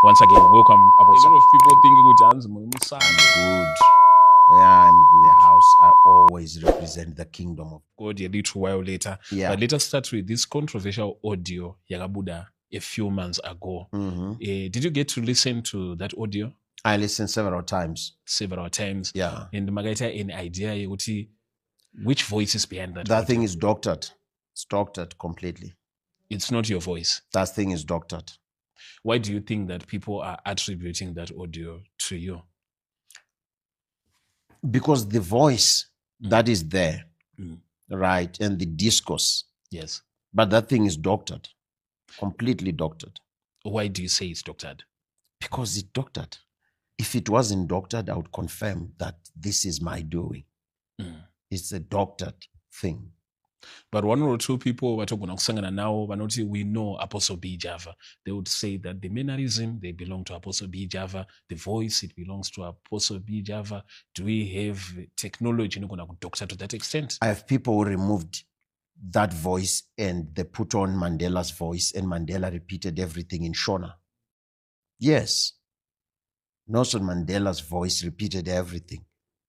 Once again, welcome. A lot of people thinking Good. Yeah, I'm good. The house, I always represent the kingdom of God a little while later. Yeah. But let us start with this controversial audio Yagabuda a few months ago. Did you get to listen to that audio? I listened several times. Several times. Yeah. And Magaita, any idea which voice is behind that? That audio? thing is doctored. It's doctored completely. It's not your voice. That thing is doctored. Why do you think that people are attributing that audio to you? Because the voice that is there, right, and the discourse. Yes. But that thing is doctored. Completely doctored. Why do you say it's doctored? Because it's doctored. If it wasn't doctored, I would confirm that this is my doing. It's a doctored thing. But one or two people we know Apostle B Java. They would say that the mannerism, they belong to Apostle B Java. The voice, it belongs to Apostle B Java. Do we have technology doctor to that extent? I have people who removed that voice and they put on Mandela's voice, and Mandela repeated everything in Shona. Yes. Nelson Mandela's voice repeated everything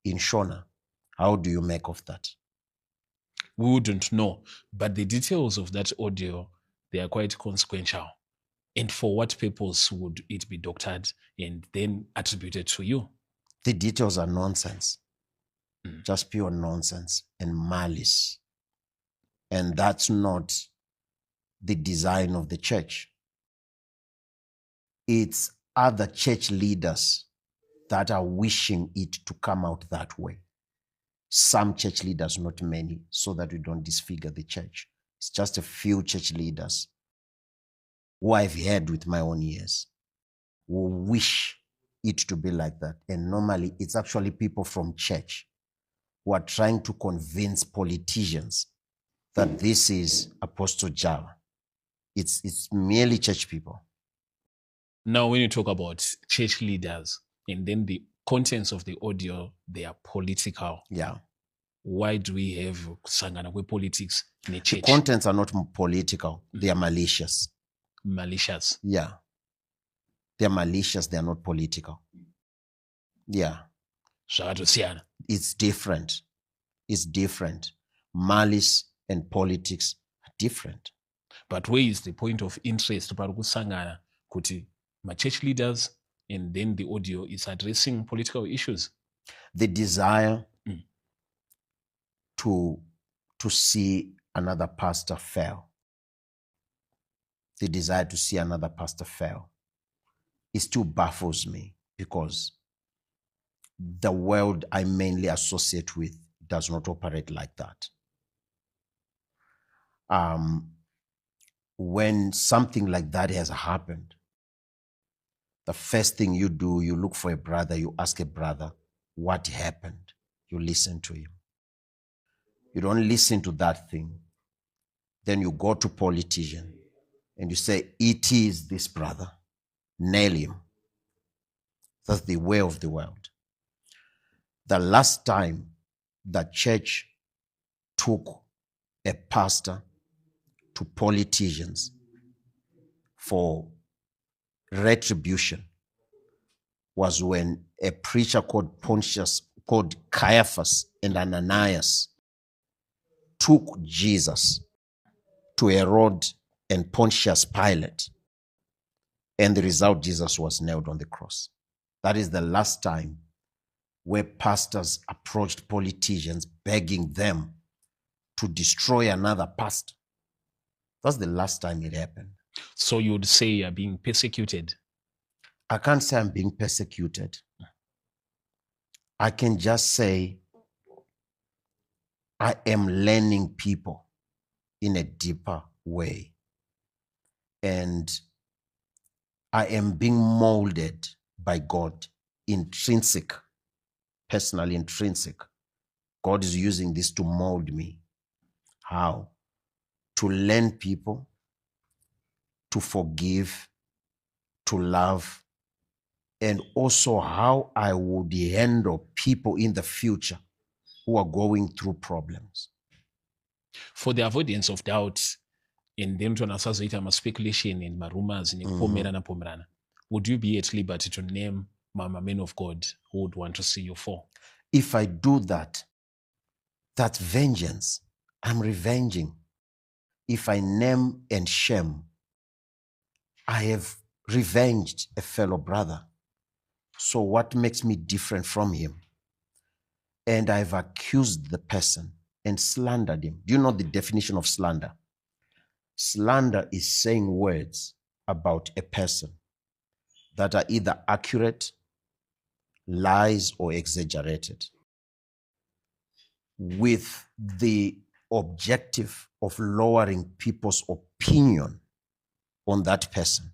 in Shona. How do you make of that? We wouldn't know. But the details of that audio, they are quite consequential. And for what purpose would it be doctored and then attributed to you? The details are nonsense. Just pure nonsense and malice. And that's not the design of the church. It's other church leaders that are wishing it to come out that way. Some church leaders, not many, so that we don't disfigure the church. It's just a few church leaders who I've heard with my own ears who wish it to be like that. And normally it's actually people from church who are trying to convince politicians that this is Apostle Java. It's merely church people. Now, when you talk about church leaders and then the contents of the audio, they are political. Yeah. Why do we have sangana with politics in the church? The contents are not political. They are malicious. Malicious. Yeah. They are malicious. They are not political. Yeah. It's different. It's different. Malice and politics are different. But where is the point of interest? Sangana kuti my church leaders, and then the audio is addressing political issues. The desire to see another pastor fail. The desire to see another pastor fail. It still baffles me because the world I mainly associate with does not operate like that. When something like that has happened, the first thing you do, you look for a brother, you ask a brother what happened. You listen to him. You don't listen to that thing. Then you go to politician and you say, it is this brother. Nail him. That's the way of the world. The last time the church took a pastor to politicians for retribution was when a preacher called Caiaphas and Ananias took Jesus to Herod and Pontius Pilate. And the result, Jesus was nailed on the cross. That is the last time where pastors approached politicians begging them to destroy another pastor. That's the last time it happened. So you would say you're being persecuted? I can't say I'm being persecuted. I can just say I am learning people in a deeper way. And I am being molded by God, intrinsic, personally intrinsic. God is using this to mold me. How? To learn people, to forgive, to love, and also how I would handle people in the future who are going through problems. For the avoidance of doubt, in them to anasazoita speculation in rumors in pomerana. would you be at liberty to name Mama men of God who would want to see you fall? If I do that, that's vengeance. I'm revenging. If I name and shame, I have revenged a fellow brother. So what makes me different from him? And I've accused the person and slandered him. Do you know the definition of slander? Slander is saying words about a person that are either accurate, lies, or exaggerated, with the objective of lowering people's opinion on that person,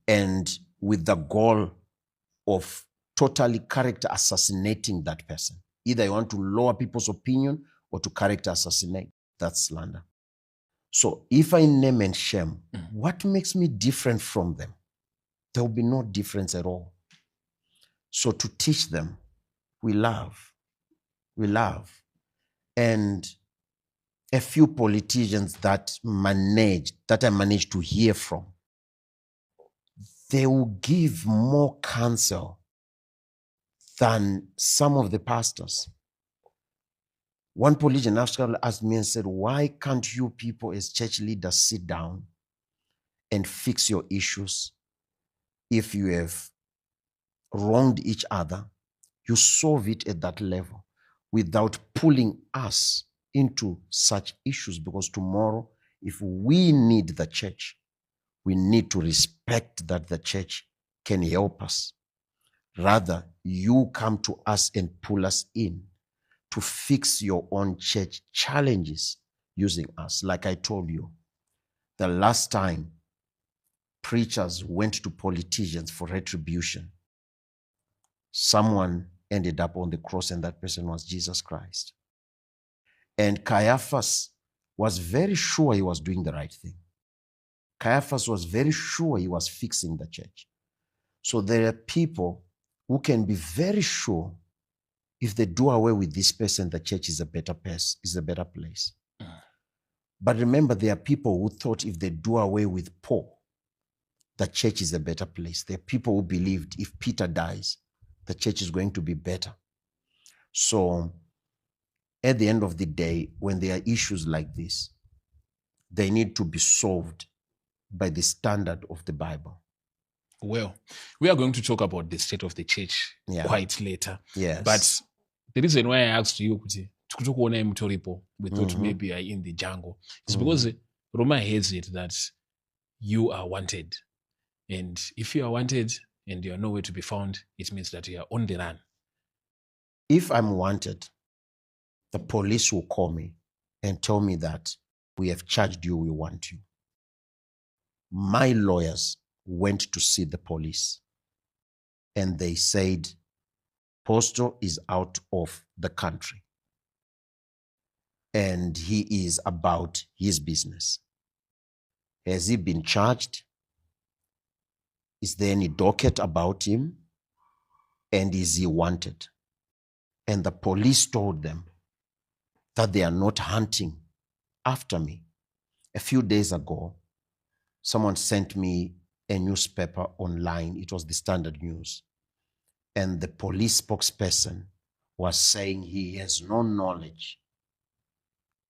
and with the goal of totally character assassinating that person. Either you want to lower people's opinion or to character assassinate. That's slander. So if I name and shame, what makes me different from them? There will be no difference at all. So to teach them, we love. We love. And a few politicians that I managed to hear from, they will give more counsel than some of the pastors. One politician actually asked me and said, why can't you people as church leaders sit down and fix your issues? If you have wronged each other, you solve it at that level without pulling us into such issues, because tomorrow, if we need the church, we need to respect that the church can help us. Rather, you come to us and pull us in to fix your own church challenges using us. Like I told you, the last time preachers went to politicians for retribution, someone ended up on the cross, and that person was Jesus Christ. And Caiaphas was very sure he was doing the right thing. Caiaphas was very sure he was fixing the church. So there are people who can be very sure if they do away with this person, the church is a better place, But remember, there are people who thought if they do away with Paul, the church is a better place. There are people who believed if Peter dies, the church is going to be better. So at the end of the day, when there are issues like this, they need to be solved by the standard of the Bible. Well, we are going to talk about the state of the church quite later. Yes. But the reason why I asked you, we thought maybe you're in the jungle, is because Roma hates it that you are wanted. And if you are wanted and you are nowhere to be found, it means that you are on the run. If I'm wanted, the police will call me and tell me that we have charged you, we want you. My lawyers went to see the police and they said, Postal is out of the country and he is about his business. Has he been charged? Is there any docket about him? And is he wanted? And the police told them that they are not hunting after me. A few days ago, someone sent me a newspaper online. It was the Standard News. And the police spokesperson was saying he has no knowledge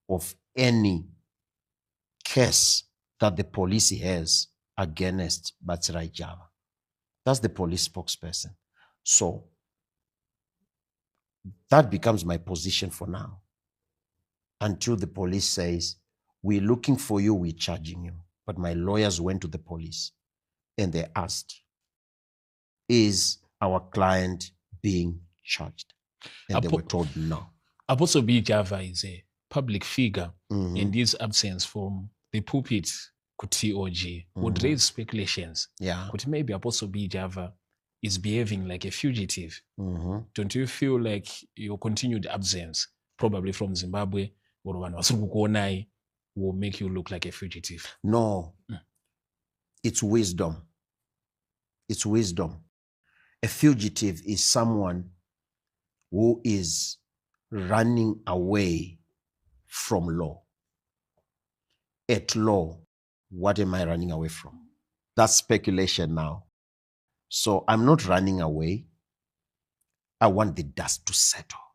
of any case that the police has against Batsirai Java. That's the police spokesperson. So that becomes my position for now. Until the police says, we're looking for you, we're charging you. But my lawyers went to the police and they asked, is our client being charged? And they were told no. Apostle B. Java is a public figure, and his absence from the pulpit TOG would raise speculations. But maybe Apostle B. Java is behaving like a fugitive. Don't you feel like your continued absence, probably from Zimbabwe or Wasukukonai, will make you look like a fugitive? No. It's wisdom. It's wisdom. A fugitive is someone who is running away from law. At law, what am I running away from? That's speculation now. So I'm not running away. I want the dust to settle.